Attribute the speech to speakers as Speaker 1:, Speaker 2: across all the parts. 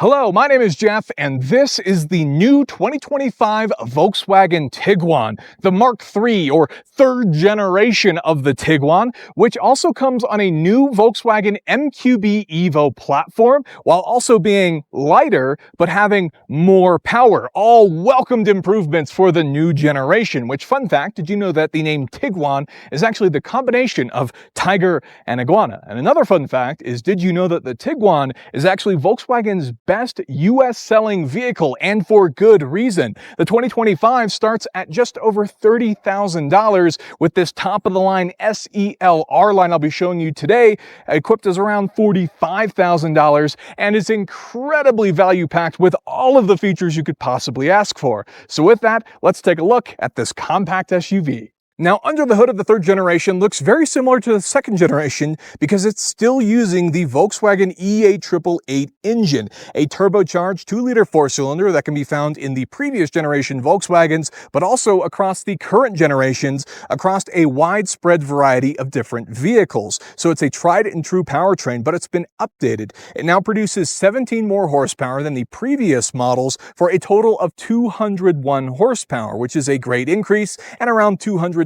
Speaker 1: Hello, my name is Jeff, and this is the new 2025 Volkswagen Tiguan, the Mark III, or third generation of the Tiguan, which also comes on a new Volkswagen MQB Evo platform, while also being lighter, but having more power. All welcomed improvements for the new generation, which, fun fact, did you know that the name Tiguan is actually the combination of tiger and iguana? And another fun fact is, did you know that the Tiguan is actually Volkswagen's best US selling vehicle, and for good reason? The 2025 starts at just over $30,000 with this top of the line SELR line I'll be showing you today, equipped as around $45,000, and is incredibly value packed with all of the features you could possibly ask for. So with that, let's take a look at this compact SUV. Now, under the hood of the third generation looks very similar to the second generation because it's still using the Volkswagen E888 engine, a turbocharged 2-liter 4-cylinder that can be found in the previous generation Volkswagens, but also across the current generations, across a widespread variety of different vehicles. So it's a tried and true powertrain, but it's been updated. It now produces 17 more horsepower than the previous models for a total of 201 horsepower, which is a great increase, and around 221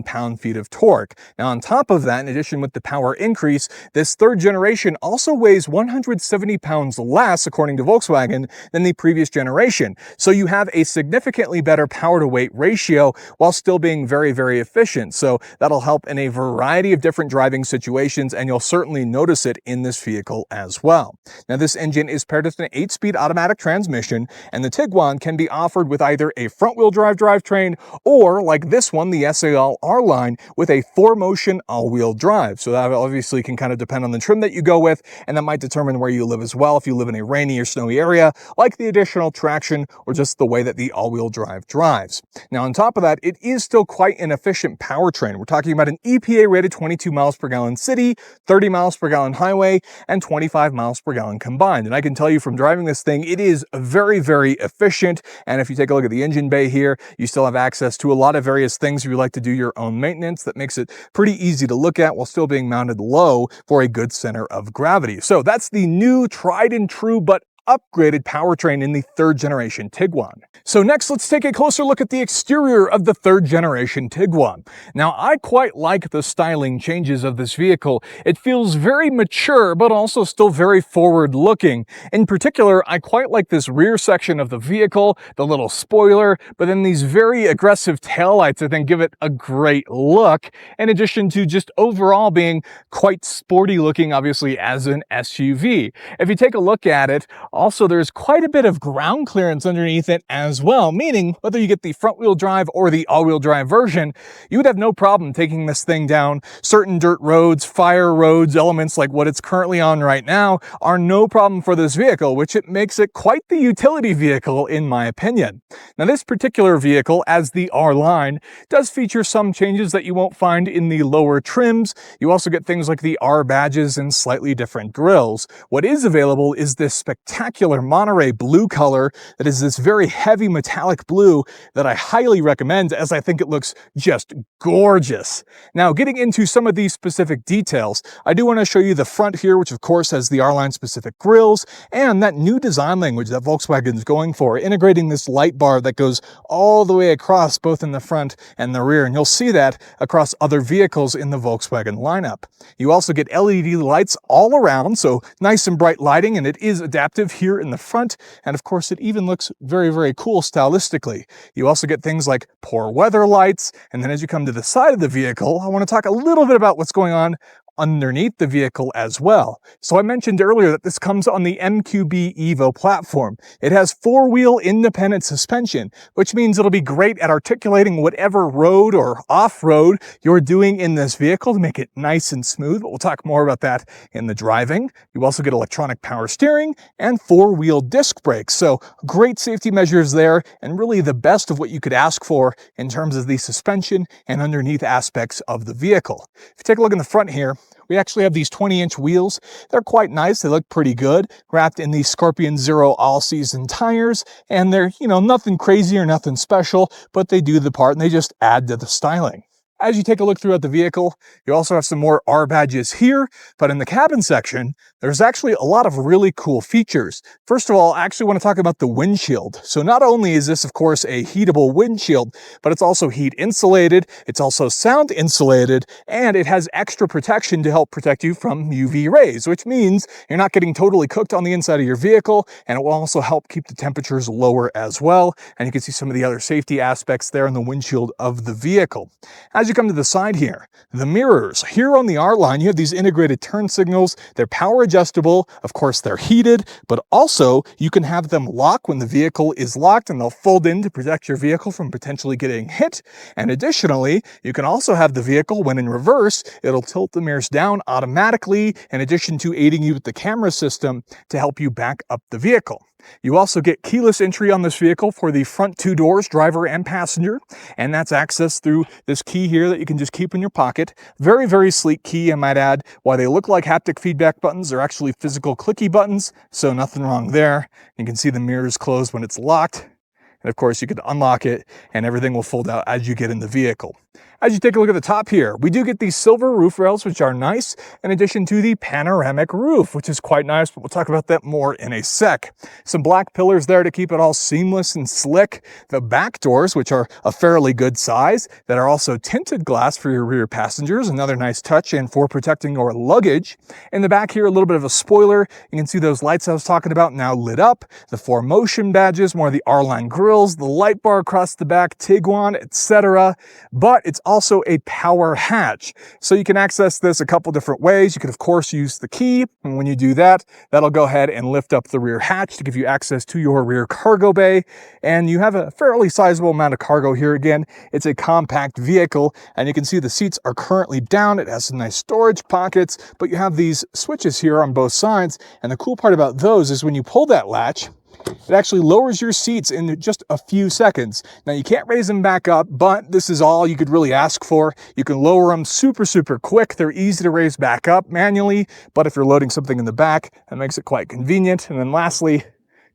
Speaker 1: pound-feet of torque. Now, on top of that, in addition with the power increase, this third generation also weighs 170 pounds less, according to Volkswagen, than the previous generation. So you have a significantly better power-to-weight ratio while still being very, very efficient. So that'll help in a variety of different driving situations, and you'll certainly notice it in this vehicle as well. Now, this engine is paired with an 8-speed automatic transmission, and the Tiguan can be offered with either a front-wheel drive drivetrain or, like this one, the SELR line, with a 4-motion all-wheel drive. So that obviously can kind of depend on the trim that you go with, and that might determine where you live as well, if you live in a rainy or snowy area, like the additional traction or just the way that the all-wheel drive drives. Now, on top of that, it is still quite an efficient powertrain. We're talking about an EPA-rated 22 miles per gallon city, 30 miles per gallon highway, and 25 miles per gallon combined. And I can tell you from driving this thing, it is very, very efficient. And if you take a look at the engine bay here, you still have access to a lot of various things if you like to do your own maintenance. That makes it pretty easy to look at while still being mounted low for a good center of gravity. So that's the new tried and true but upgraded powertrain in the third generation Tiguan. So next, let's take a closer look at the exterior of the third generation Tiguan. Now, I quite like the styling changes of this vehicle. It feels very mature, but also still very forward looking. In particular, I quite like this rear section of the vehicle, the little spoiler, but then these very aggressive taillights, I think, give it a great look, in addition to just overall being quite sporty looking, obviously, as an SUV. If you take a look at it, also, there's quite a bit of ground clearance underneath it as well, meaning whether you get the front-wheel drive or the all-wheel drive version, you would have no problem taking this thing down certain dirt roads, fire roads. Elements like what it's currently on right now are no problem for this vehicle, which it makes it quite the utility vehicle in my opinion. Now, this particular vehicle, as the R-Line, does feature some changes that you won't find in the lower trims. You also get things like the R badges and slightly different grills. What is available is this spectacular Monterey blue color that is this very heavy metallic blue that I highly recommend, as I think it looks just gorgeous. Now, getting into some of these specific details, I do want to show you the front here, which of course has the R-Line specific grills and that new design language that Volkswagen is going for, integrating this light bar that goes all the way across both in the front and the rear, and you'll see that across other vehicles in the Volkswagen lineup. You also get LED lights all around, so nice and bright lighting, and it is adaptive here in the front, and of course it even looks very, very cool stylistically. You also get things like poor weather lights, and then as you come to the side of the vehicle, I want to talk a little bit about what's going on underneath the vehicle as well. So I mentioned earlier that this comes on the MQB Evo platform. It has 4-wheel independent suspension, which means it'll be great at articulating whatever road or off-road you're doing in this vehicle to make it nice and smooth, but we'll talk more about that in the driving. You also get electronic power steering and 4-wheel disc brakes. So great safety measures there, and really the best of what you could ask for in terms of the suspension and underneath aspects of the vehicle. If you take a look in the front here, we actually have these 20-inch wheels. They're quite nice. They look pretty good, wrapped in these Scorpion Zero all-season tires, and they're, nothing crazy or nothing special, but they do the part and they just add to the styling. As you take a look throughout the vehicle, you also have some more R badges here, but in the cabin section, there's actually a lot of really cool features. First of all, I actually want to talk about the windshield. So not only is this, of course, a heatable windshield, but it's also heat insulated, it's also sound insulated, and it has extra protection to help protect you from UV rays, which means you're not getting totally cooked on the inside of your vehicle, and it will also help keep the temperatures lower as well. And you can see some of the other safety aspects there in the windshield of the vehicle. As you come to the side here, the mirrors. Here on the R line, you have these integrated turn signals. They're power adjustable. Of course, they're heated, but also you can have them lock when the vehicle is locked, and they'll fold in to protect your vehicle from potentially getting hit. And additionally, you can also have the vehicle, when in reverse, it'll tilt the mirrors down automatically, in addition to aiding you with the camera system to help you back up the vehicle. You also get keyless entry on this vehicle for the front two doors, driver and passenger, and that's accessed through this key here that you can just keep in your pocket. Very, very sleek key, I might add. While they look like haptic feedback buttons, they're actually physical clicky buttons, so nothing wrong there. You can see the mirrors close when it's locked, and of course you can unlock it and everything will fold out as you get in the vehicle. As you take a look at the top here, we do get these silver roof rails, which are nice, in addition to the panoramic roof, which is quite nice, but we'll talk about that more in a sec. Some black pillars there to keep it all seamless and slick. The back doors, which are a fairly good size, that are also tinted glass for your rear passengers, another nice touch, and for protecting your luggage. In the back here, a little bit of a spoiler. You can see those lights I was talking about now lit up, the 4 motion badges, more of the R-line grills, the light bar across the back, Tiguan, etc. But it's also a power hatch. So you can access this a couple different ways. You can of course use the key, and when you do that, that'll go ahead and lift up the rear hatch to give you access to your rear cargo bay. And you have a fairly sizable amount of cargo here. Again, it's a compact vehicle, and you can see the seats are currently down. It has some nice storage pockets, but you have these switches here on both sides. And the cool part about those is when you pull that latch, it actually lowers your seats in just a few seconds. Now you can't raise them back up, but this is all you could really ask for. You can lower them super quick. They're easy to raise back up manually, but if you're loading something in the back, that makes it quite convenient. And then lastly,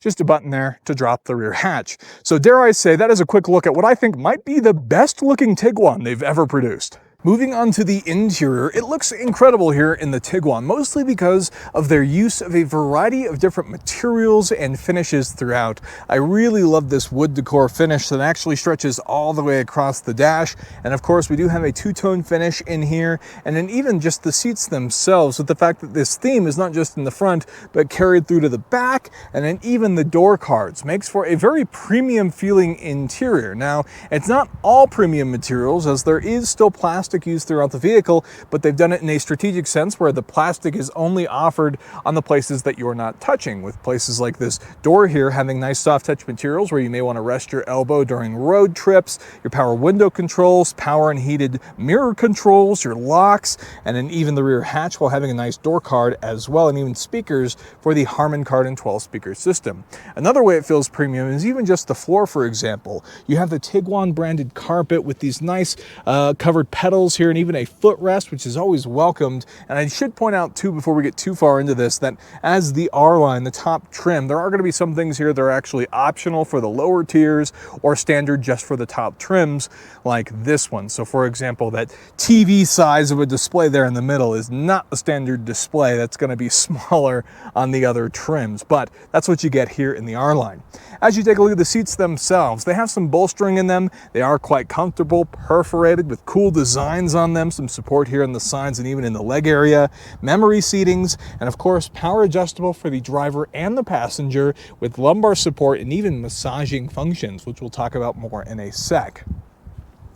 Speaker 1: just a button there to drop the rear hatch. So dare I say, that is a quick look at what I think might be the best looking Tiguan they've ever produced. Moving on to the interior, it looks incredible here in the Tiguan, mostly because of their use of a variety of different materials and finishes throughout. I really love this wood decor finish that actually stretches all the way across the dash. And of course, we do have a two-tone finish in here, and then even just the seats themselves, with the fact that this theme is not just in the front, but carried through to the back, and then even the door cards, makes for a very premium feeling interior. Now, it's not all premium materials, as there is still plastic used throughout the vehicle, but they've done it in a strategic sense where the plastic is only offered on the places that you're not touching, with places like this door here having nice soft touch materials where you may want to rest your elbow during road trips, your power window controls, power and heated mirror controls, your locks, and then even the rear hatch while having a nice door card as well, and even speakers for the Harman Kardon 12 speaker system. Another way it feels premium is even just the floor, for example. You have the Tiguan branded carpet with these nice covered pedals here, and even a footrest, which is always welcomed. And I should point out too, before we get too far into this, that as the R-Line, the top trim, there are going to be some things here that are actually optional for the lower tiers or standard just for the top trims, like this one. So for example, that TV size of a display there in the middle is not the standard display. That's going to be smaller on the other trims, but that's what you get here in the R-Line. As you take a look at the seats themselves, they have some bolstering in them. They are quite comfortable, perforated with cool designs on them, some support here in the sides and even in the leg area, memory seatings, and of course power adjustable for the driver and the passenger with lumbar support and even massaging functions, which we'll talk about more in a sec.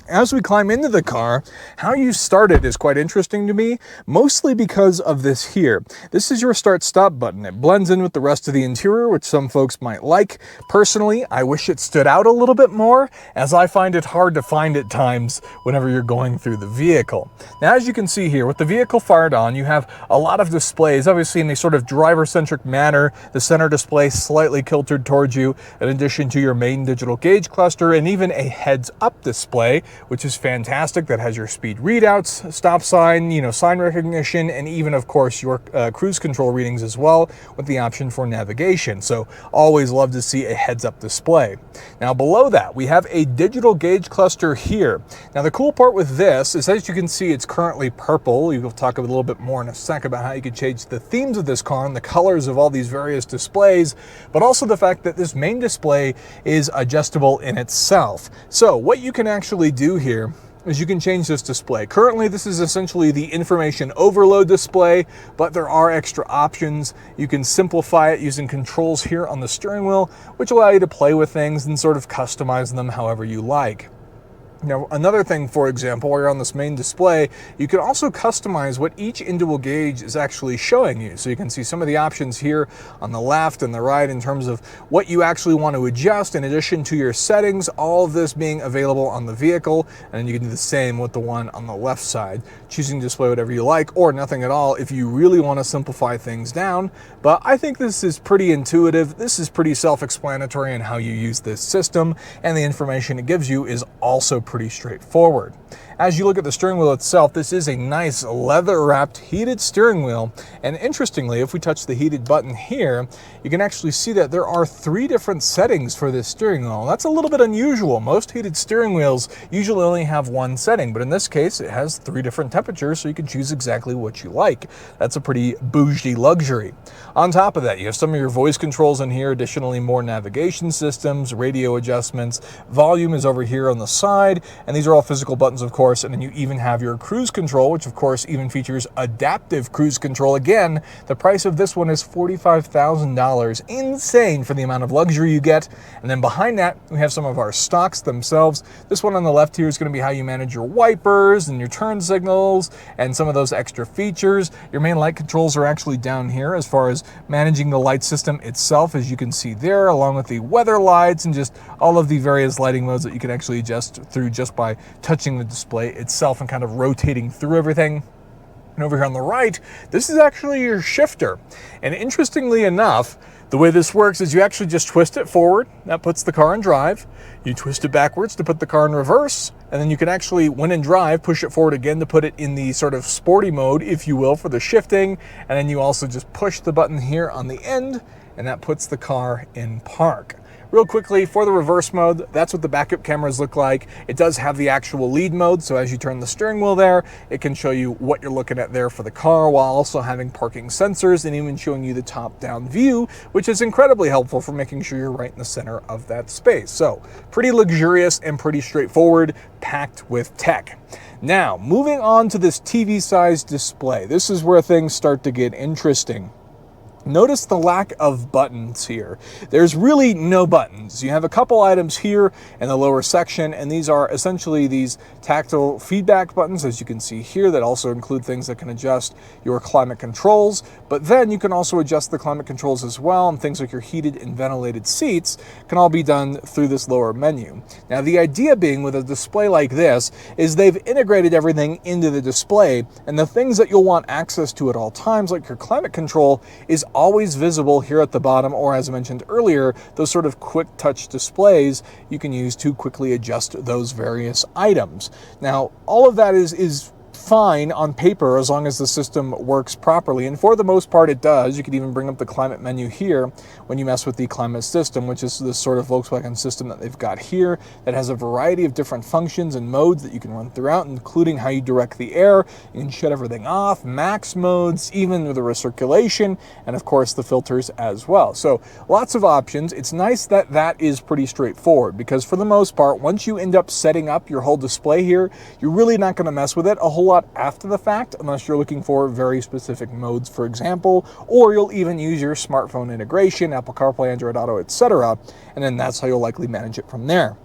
Speaker 1: As we climb into the car, how you start it is quite interesting to me, mostly because of this here. This is your start-stop button. It blends in with the rest of the interior, which some folks might like. Personally, I wish it stood out a little bit more, as I find it hard to find at times whenever you're going through the vehicle. Now, as you can see here, with the vehicle fired on, you have a lot of displays, obviously in a sort of driver-centric manner. The center display slightly tilted towards you, in addition to your main digital gauge cluster, and even a heads-up display, which is fantastic. That has your speed readouts, stop sign, sign recognition, and even, of course, your cruise control readings as well, with the option for navigation. So always love to see a heads-up display. Now below that, we have a digital gauge cluster here. Now the cool part with this is, as you can see, it's currently purple. We'll talk a little bit more in a sec about how you can change the themes of this car and the colors of all these various displays, but also the fact that this main display is adjustable in itself. So what you can actually do here is you can change this display. Currently, this is essentially the information overload display, but there are extra options. You can simplify it using controls here on the steering wheel, which allow you to play with things and sort of customize them however you like. Now, another thing, for example, while you're on this main display, you can also customize what each individual gauge is actually showing you. So you can see some of the options here on the left and the right in terms of what you actually want to adjust in addition to your settings, all of this being available on the vehicle. And then you can do the same with the one on the left side, choosing to display whatever you like or nothing at all if you really want to simplify things down. But I think this is pretty intuitive. This is pretty self-explanatory in how you use this system, and the information it gives you is also pretty straightforward. As you look at the steering wheel itself, this is a nice leather-wrapped heated steering wheel. And interestingly, if we touch the heated button here, you can actually see that there are 3 different settings for this steering wheel. That's a little bit unusual. Most heated steering wheels usually only have 1 setting, but in this case, it has 3 different temperatures, so you can choose exactly what you like. That's a pretty bougie luxury. On top of that, you have some of your voice controls in here, additionally more navigation systems, radio adjustments, volume is over here on the side, and these are all physical buttons, of course. And then you even have your cruise control, which of course even features adaptive cruise control. Again, the price of this one is $45,000. Insane for the amount of luxury you get. And then behind that, we have some of our stocks themselves. This one on the left here is going to be how you manage your wipers and your turn signals and some of those extra features. Your main light controls are actually down here as far as managing the light system itself, as you can see there, along with the weather lights and just all of the various lighting modes that you can actually adjust through just by touching the display itself and kind of rotating through everything. And over here on the right, this is actually your shifter. And interestingly enough, the way this works is you actually just twist it forward. That puts the car in drive. You twist it backwards to put the car in reverse. And then you can actually, when in drive, push it forward again to put it in the sort of sporty mode, if you will, for the shifting. And then you also just push the button here on the end, and that puts the car in park. Real quickly, for the reverse mode, that's what the backup cameras look like. It does have the actual lead mode, so as you turn the steering wheel there, it can show you what you're looking at there for the car, while also having parking sensors and even showing you the top-down view, which is incredibly helpful for making sure you're right in the center of that space. So, pretty luxurious and pretty straightforward, packed with tech. Now, moving on to this TV-sized display. This is where things start to get interesting. Notice the lack of buttons here. There's really no buttons. You have a couple items here in the lower section, and these are essentially these tactile feedback buttons, as you can see here, that also include things that can adjust your climate controls. But then you can also adjust the climate controls as well, and things like your heated and ventilated seats can all be done through this lower menu. Now, the idea being with a display like this is they've integrated everything into the display, and the things that you'll want access to at all times, like your climate control, is always visible here at the bottom, or as I mentioned earlier, those sort of quick touch displays you can use to quickly adjust those various items. Now, all of that is fine on paper as long as the system works properly, and for the most part it does. You can even bring up the climate menu here when you mess with the climate system, which is this sort of Volkswagen system that they've got here that has a variety of different functions and modes that you can run throughout, including how you direct the air. You can shut everything off, max modes, even with the recirculation, and of course the filters as well. So lots of options. It's nice that that is pretty straightforward, because for the most part, once you end up setting up your whole display here, you're really not going to mess with it a whole lot after the fact, unless you're looking for very specific modes, for example, or you'll even use your smartphone integration, Apple CarPlay, Android Auto, etc., and then that's how you'll likely manage it from there.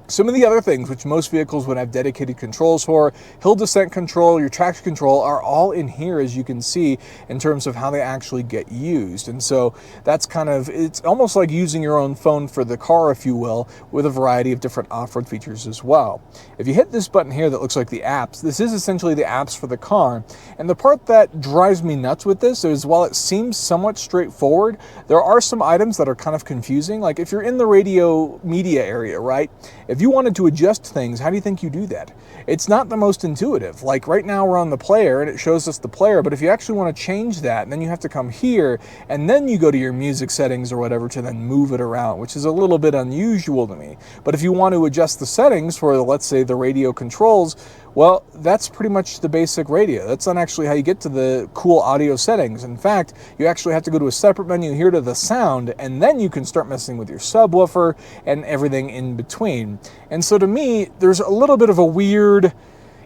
Speaker 1: Some of the other things which most vehicles would have dedicated controls for, hill descent control, your traction control, are all in here, as you can see, in terms of how they actually get used. And so that's kind of, it's almost like using your own phone for the car, if you will, with a variety of different off-road features as well. If you hit this button here that looks like the apps, this is essentially the apps for the car. And the part that drives me nuts with this is, while it seems somewhat straightforward, there are some items that are kind of confusing. Like if you're in the radio media area, right? If you wanted to adjust things, how do you think you do that? It's not the most intuitive. Like right now we're on the player and it shows us the player, but if you actually want to change that, then you have to come here and then you go to your music settings or whatever to then move it around, which is a little bit unusual to me. But if you want to adjust the settings for, let's say, the radio controls, well, that's pretty much the basic radio. That's not actually how you get to the cool audio settings. In fact, you actually have to go to a separate menu here to the sound, and then you can start messing with your subwoofer and everything in between. And so to me, there's a little bit of a weird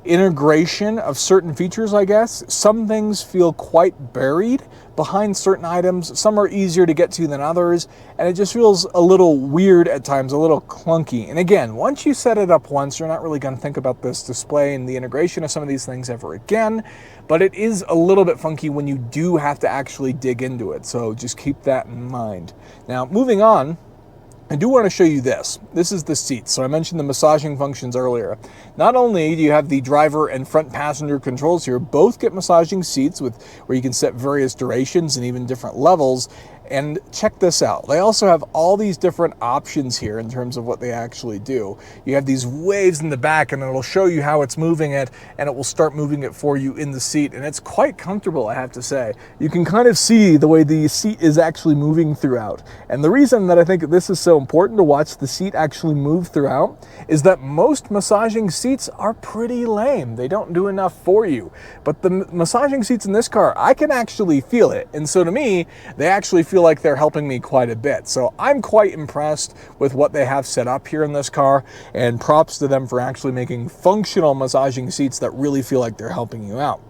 Speaker 1: integration of certain features, I guess. Some things feel quite buried behind certain items. Some are easier to get to than others, and it just feels a little weird at times, a little clunky. And again, once you set it up once, you're not really going to think about this display and the integration of some of these things ever again, but it is a little bit funky when you do have to actually dig into it, so just keep that in mind. Now, moving on, I do want to show you this. This is the seats. So I mentioned the massaging functions earlier. Not only do you have the driver and front passenger controls here, both get massaging seats with where you can set various durations and even different levels. And check this out. They also have all these different options here in terms of what they actually do. You have these waves in the back and it'll show you how it's moving it, and it will start moving it for you in the seat. And it's quite comfortable, I have to say. You can kind of see the way the seat is actually moving throughout. And the reason that I think this is so important to watch the seat actually move throughout is that most massaging seats are pretty lame. They don't do enough for you. But the massaging seats in this car, I can actually feel it. And so to me, they actually feel like they're helping me quite a bit. So I'm quite impressed with what they have set up here in this car, and props to them for actually making functional massaging seats that really feel like they're helping you out.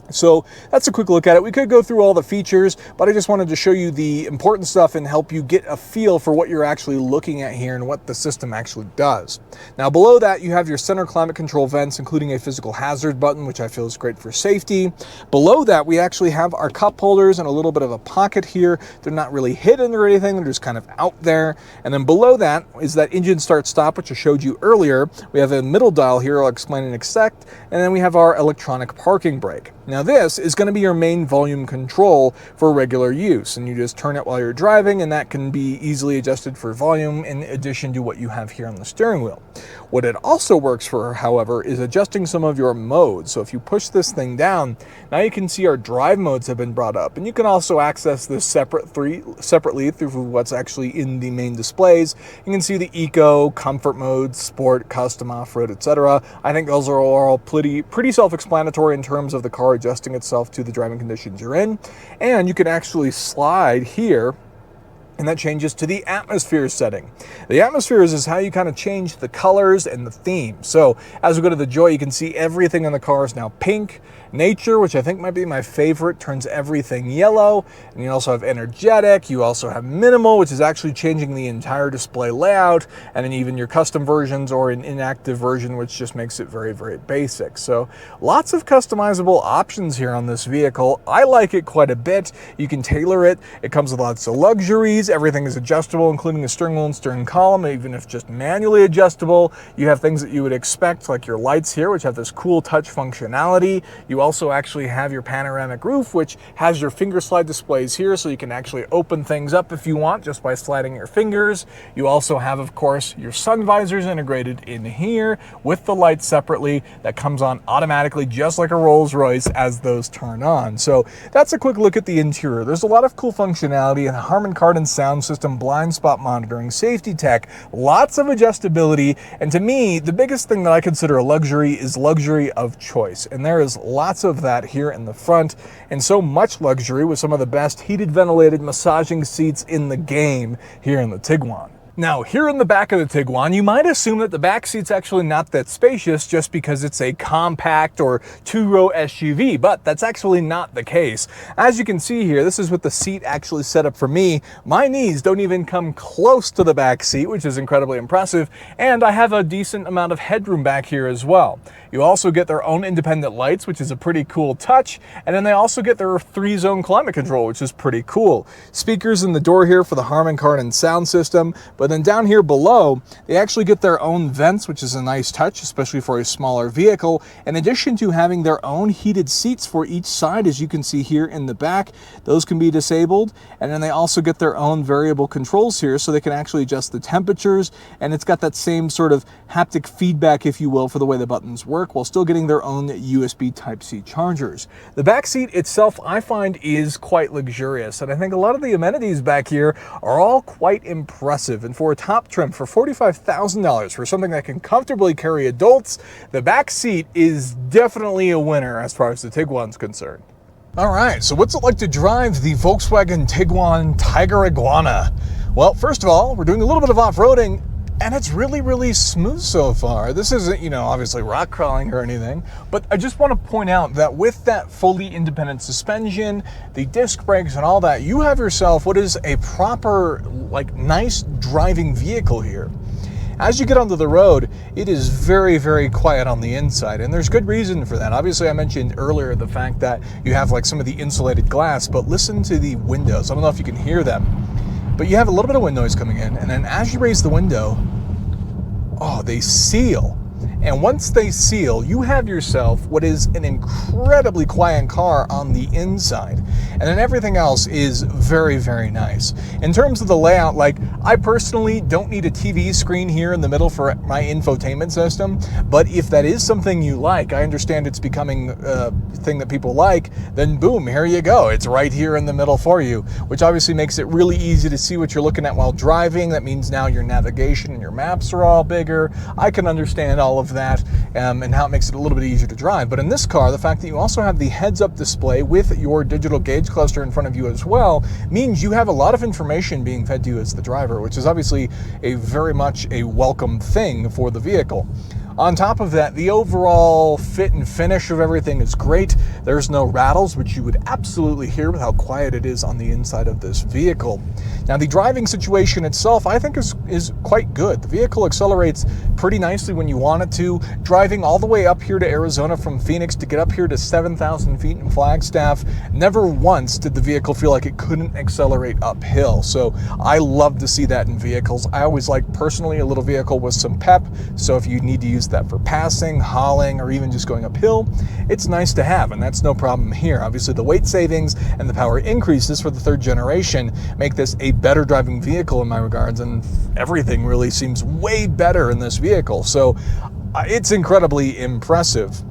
Speaker 1: So that's a quick look at it. We could go through all the features, but I just wanted to show you the important stuff and help you get a feel for what you're actually looking at here and what the system actually does. Now below that, you have your center climate control vents, including a physical hazard button, which I feel is great for safety. Below that, we actually have our cup holders and a little bit of a pocket here. They're not really hidden or anything. They're just kind of out there. And then below that is that engine start stop, which I showed you earlier. We have a middle dial here I'll explain in a sec. And then we have our electronic parking brake. Now this is going to be your main volume control for regular use, and you just turn it while you're driving, and that can be easily adjusted for volume in addition to what you have here on the steering wheel. What it also works for, however, is adjusting some of your modes. So if you push this thing down, now you can see our drive modes have been brought up, and you can also access this separately through what's actually in the main displays. You can see the eco, comfort mode, sport, custom, off-road, etc. I think those are all pretty self-explanatory in terms of the car adjusting itself to the driving conditions you're in. And you can actually slide here, and that changes to the atmosphere setting. The atmospheres is how you kind of change the colors and the theme. So as we go to the Joy, you can see everything in the car is now pink. Nature, which I think might be my favorite, turns everything yellow. And you also have energetic. You also have minimal, which is actually changing the entire display layout. And then even your custom versions or an inactive version, which just makes it very, very basic. So lots of customizable options here on this vehicle. I like it quite a bit. You can tailor it. It comes with lots of luxuries. Everything is adjustable, including the steering wheel and steering column, even if just manually adjustable. You have things that you would expect, like your lights here, which have this cool touch functionality. You also actually have your panoramic roof, which has your finger slide displays here, so you can actually open things up if you want just by sliding your fingers. You also have, of course, your sun visors integrated in here with the lights separately. That comes on automatically, just like a Rolls-Royce, as those turn on. So that's a quick look at the interior. There's a lot of cool functionality, and Harman Kardon sound system, blind spot monitoring, safety tech, lots of adjustability. And to me, the biggest thing that I consider a luxury is luxury of choice. And there is lots of that here in the front, and so much luxury with some of the best heated, ventilated, massaging seats in the game here in the Tiguan. Now, here in the back of the Tiguan, you might assume that the back seat's actually not that spacious just because it's a compact or two-row SUV, but that's actually not the case. As you can see here, this is with the seat actually set up for me. My knees don't even come close to the back seat, which is incredibly impressive, and I have a decent amount of headroom back here as well. You also get their own independent lights, which is a pretty cool touch, and then they also get their 3-zone climate control, which is pretty cool. Speakers in the door here for the Harman Kardon sound system, but But then down here below, they actually get their own vents, which is a nice touch, especially for a smaller vehicle, in addition to having their own heated seats for each side, as you can see here in the back. Those can be disabled, and then they also get their own variable controls here, so they can actually adjust the temperatures, and it's got that same sort of haptic feedback, if you will, for the way the buttons work, while still getting their own USB Type-C chargers. The back seat itself, I find, is quite luxurious, and I think a lot of the amenities back here are all quite impressive. And for a top trim for $45,000 for something that can comfortably carry adults, the back seat is definitely a winner as far as the Tiguan's concerned. All right, so what's it like to drive the Volkswagen Tiguan Tiger Iguana? Well, first of all, we're doing a little bit of off-roading, and it's really, really smooth so far. This isn't, obviously rock crawling or anything, but I just want to point out that with that fully independent suspension, the disc brakes and all that, you have yourself what is a proper, nice driving vehicle here. As you get onto the road, it is very, very quiet on the inside, and there's good reason for that. Obviously, I mentioned earlier the fact that you have some of the insulated glass, but listen to the windows. I don't know if you can hear them, but you have a little bit of wind noise coming in, and then as you raise the window, they seal. And once they seal, you have yourself what is an incredibly quiet car on the inside. And then everything else is very, very nice. In terms of the layout, I personally don't need a TV screen here in the middle for my infotainment system, but if that is something you like, I understand it's becoming a thing that people like, then boom, here you go. It's right here in the middle for you, which obviously makes it really easy to see what you're looking at while driving. That means now your navigation and your maps are all bigger. I can understand all of that and how it makes it a little bit easier to drive. But in this car, the fact that you also have the heads-up display with your digital gauge cluster in front of you as well means you have a lot of information being fed to you as the driver, which is obviously very much a welcome thing for the vehicle. On top of that, the overall fit and finish of everything is great. There's no rattles, which you would absolutely hear with how quiet it is on the inside of this vehicle. Now, the driving situation itself, I think, is quite good. The vehicle accelerates pretty nicely when you want it to. Driving all the way up here to Arizona from Phoenix to get up here to 7,000 feet in Flagstaff, never once did the vehicle feel like it couldn't accelerate uphill. So I love to see that in vehicles. I always like, personally, a little vehicle with some pep. So if you need to use that for passing, hauling, or even just going uphill, it's nice to have, and that's no problem here. Obviously, the weight savings and the power increases for the third generation make this a better driving vehicle in my regards, and everything really seems way better in this vehicle. So it's incredibly impressive.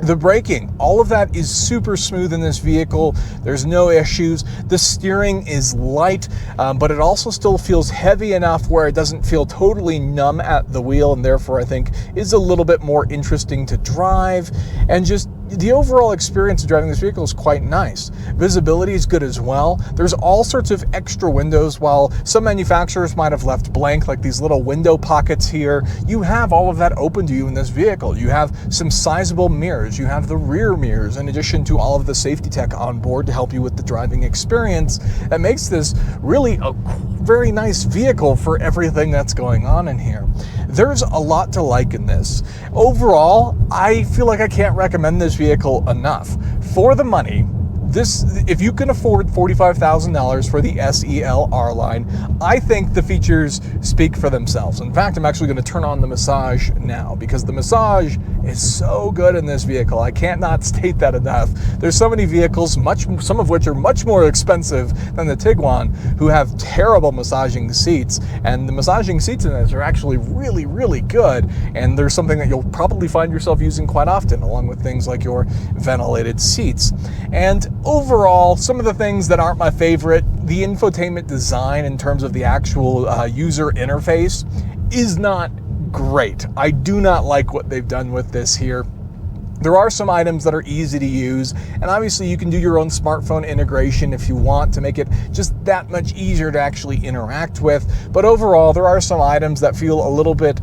Speaker 1: The braking, all of that is super smooth in this vehicle. There's no issues. The steering is light, but it also still feels heavy enough where it doesn't feel totally numb at the wheel, and therefore I think is a little bit more interesting to drive. And just the overall experience of driving this vehicle is quite nice. Visibility is good as well. There's all sorts of extra windows. While some manufacturers might have left blank, like these little window pockets here, you have all of that open to you in this vehicle. You have some sizable mirrors. You have the rear mirrors, in addition to all of the safety tech on board to help you with the driving experience. That makes this really a very nice vehicle for everything that's going on in here. There's a lot to like in this. Overall, I feel like I can't recommend this vehicle enough. For the money, if you can afford $45,000 for the SEL R-Line, I think the features speak for themselves. In fact, I'm actually going to turn on the massage now, because the massage is so good in this vehicle. I can't not state that enough. There's so many vehicles, some of which are much more expensive than the Tiguan, who have terrible massaging seats, and the massaging seats in this are actually really, really good, and there's something that you'll probably find yourself using quite often, along with things like your ventilated seats. And overall, some of the things that aren't my favorite, the infotainment design in terms of the actual user interface is not great. I do not like what they've done with this here. There are some items that are easy to use, and obviously you can do your own smartphone integration if you want to make it just that much easier to actually interact with. But overall, there are some items that feel a little bit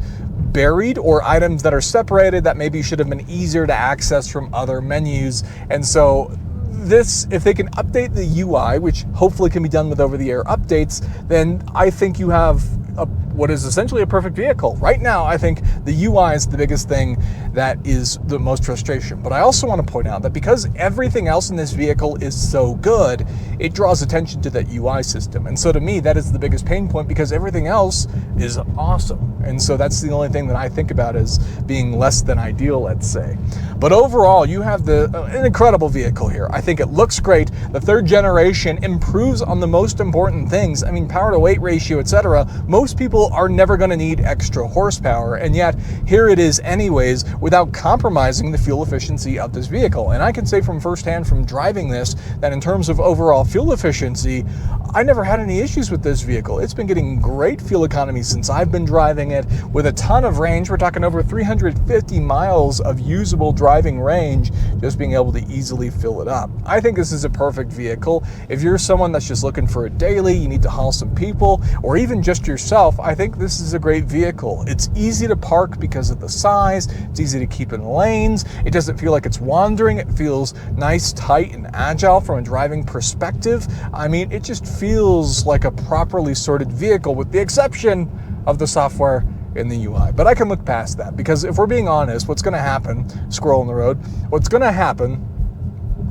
Speaker 1: buried, or items that are separated that maybe should have been easier to access from other menus. And so this, if they can update the UI, which hopefully can be done with over-the-air updates, then I think you have what is essentially a perfect vehicle. Right now, I think the UI is the biggest thing that is the most frustration. But I also want to point out that because everything else in this vehicle is so good, it draws attention to that UI system. And so to me, that is the biggest pain point, because everything else is awesome. And so that's the only thing that I think about as being less than ideal, let's say. But overall, you have an incredible vehicle here. I think it looks great. The third generation improves on the most important things. I mean, power to weight ratio, etc. Most people are never going to need extra horsepower, and yet here it is anyways, without compromising the fuel efficiency of this vehicle. And I can say from firsthand from driving this that in terms of overall fuel efficiency, I never had any issues with this vehicle. It's been getting great fuel economy since I've been driving it, with a ton of range. We're talking over 350 miles of usable driving range, just being able to easily fill it up. I think this is a perfect vehicle. If you're someone that's just looking for a daily, you need to haul some people, or even just yourself, I think this is a great vehicle. It's easy to park because of the size. It's easy to keep in lanes. It doesn't feel like it's wandering. It feels nice, tight, and agile from a driving perspective. I mean, it just feels like a properly sorted vehicle, with the exception of the software in the UI. But I can look past that, because if we're being honest, what's going to happen, scroll on the road, what's going to happen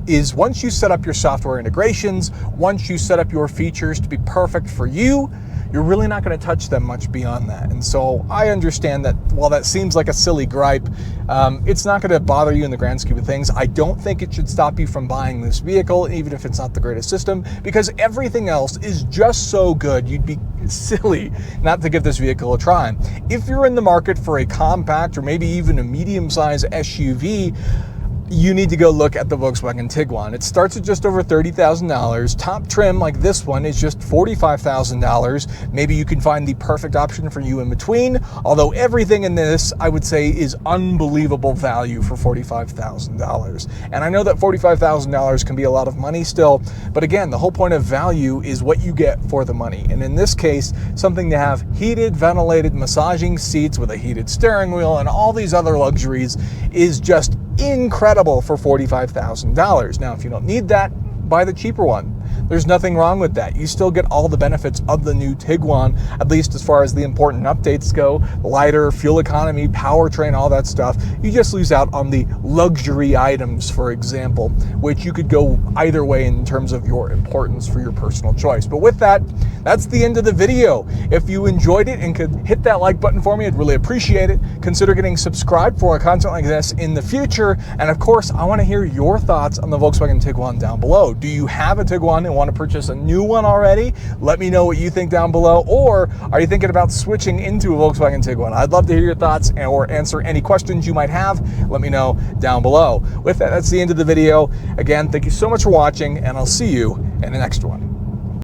Speaker 1: is once you set up your software integrations, once you set up your features to be perfect for you, you're really not going to touch them much beyond that. And so I understand that while that seems like a silly gripe, it's not going to bother you in the grand scheme of things. I don't think it should stop you from buying this vehicle, even if it's not the greatest system, because everything else is just so good. You'd be silly not to give this vehicle a try. If you're in the market for a compact or maybe even a medium-sized SUV, you need to go look at the Volkswagen Tiguan. It starts at just over $30,000. Top trim like this one is just $45,000. Maybe you can find the perfect option for you in between, although everything in this, I would say, is unbelievable value for $45,000. And I know that $45,000 can be a lot of money still, but again, the whole point of value is what you get for the money. And in this case, something to have heated, ventilated, massaging seats with a heated steering wheel and all these other luxuries is just incredible for $45,000. Now, if you don't need that, buy the cheaper one. There's nothing wrong with that. You still get all the benefits of the new Tiguan, at least as far as the important updates go: lighter, fuel economy, powertrain, all that stuff. You just lose out on the luxury items, for example, which you could go either way in terms of your importance for your personal choice. But with that, that's the end of the video. If you enjoyed it and could hit that like button for me, I'd really appreciate it. Consider getting subscribed for content like this in the future. And of course, I want to hear your thoughts on the Volkswagen Tiguan down below. Do you have a Tiguan and want to purchase a new one already? Let me know what you think down below. Or are you thinking about switching into a Volkswagen Tiguan? I'd love to hear your thoughts or answer any questions you might have. Let me know down below. With that, that's the end of the video. Again, thank you so much for watching, and I'll see you in the next one.